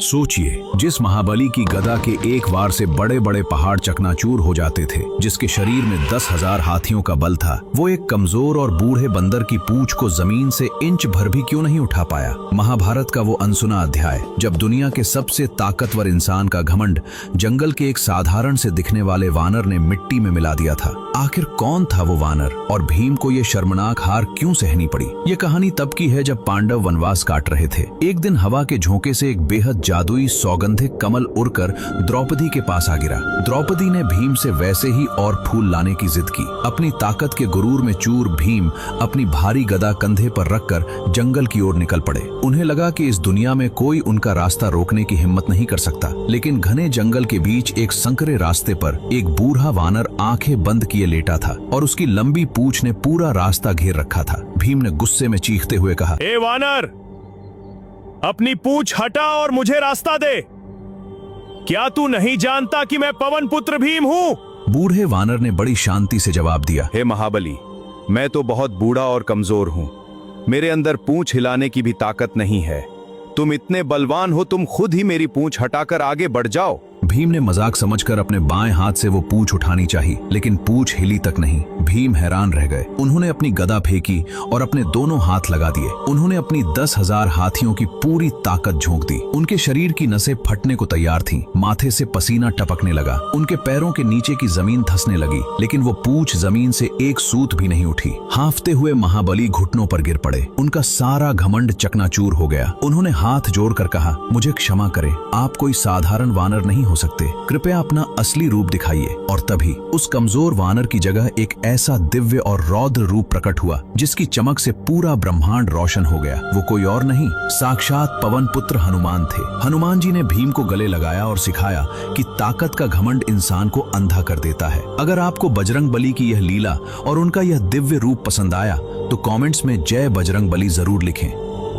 सोचिए, जिस महाबली की गदा के एक वार से बड़े बड़े पहाड़ चकनाचूर हो जाते थे, जिसके शरीर में 10,000 हाथियों का बल था, वो एक कमजोर और बूढ़े बंदर की पूंछ को जमीन से इंच भर भी क्यों नहीं उठा पाया। महाभारत का वो अनसुना अध्याय जब दुनिया के सबसे ताकतवर इंसान का घमंड जंगल के एक साधारण से दिखने वाले वानर ने मिट्टी में मिला दिया था। आखिर कौन था वो वानर और भीम को ये शर्मनाक हार क्यों सहनी पड़ी? ये कहानी तब की है जब पांडव वनवास काट रहे थे। एक दिन हवा के झोंके से एक बेहद जादुई सौगंधिक कमल उड़कर द्रौपदी के पास आ गिरा। द्रौपदी ने भीम से वैसे ही और फूल लाने की जिद की। अपनी ताकत के गुरूर में चूर भीम अपनी भारी गदा कंधे पर रखकर जंगल की ओर निकल पड़े। उन्हें लगा कि इस दुनिया में कोई उनका रास्ता रोकने की हिम्मत नहीं कर सकता, लेकिन घने जंगल के बीच एक संकरे रास्ते पर एक बूढ़ा वानर आंखें बंद किए लेटा था और उसकी लंबी पूंछ ने पूरा रास्ता घेर रखा था। भीम ने गुस्से में चीखते हुए कहा, ए वानर, अपनी पूंछ हटा और मुझे रास्ता दे। क्या तू नहीं जानता कि मैं पवन पुत्र भीम हूँ? बूढ़े वानर ने बड़ी शांति से जवाब दिया, हे महाबली, मैं तो बहुत बूढ़ा और कमजोर हूँ। मेरे अंदर पूंछ हिलाने की भी ताकत नहीं है। तुम इतने बलवान हो, तुम खुद ही मेरी पूंछ हटाकर आगे बढ़ जाओ। भीम ने मजाक समझकर अपने बाएं हाथ से वो पूंछ उठानी चाहिए, लेकिन पूंछ हिली तक नहीं। भीम हैरान रह गए। उन्होंने अपनी गदा फेंकी और अपने दोनों हाथ लगा दिए। उन्होंने अपनी 10,000 हाथियों की पूरी ताकत झोंक दी। उनके शरीर की नसें फटने को तैयार थीं। माथे से पसीना टपकने लगा। उनके पैरों के नीचे की जमीन धंसने लगी, लेकिन वो पूंछ जमीन से एक सूत भी नहीं उठी। हांफते हुए महाबली घुटनों पर गिर पड़े। उनका सारा घमंड चकनाचूर हो गया। उन्होंने हाथ जोड़कर कहा, मुझे क्षमा करें, आप कोई साधारण वानर नहीं हो सकते। कृपया अपना असली रूप दिखाइए। और तभी उस कमजोर वानर की जगह एक ऐसा दिव्य और रौद्र रूप प्रकट हुआ जिसकी चमक से पूरा ब्रह्मांड रोशन हो गया। वो कोई और नहीं, साक्षात पवन पुत्र हनुमान थे। हनुमान जी ने भीम को गले लगाया और सिखाया कि ताकत का घमंड इंसान को अंधा कर देता है। अगर आपको बजरंग बली की यह लीला और उनका यह दिव्य रूप पसंद आया तो कमेंट्स में जय बजरंग बली जरूर लिखें।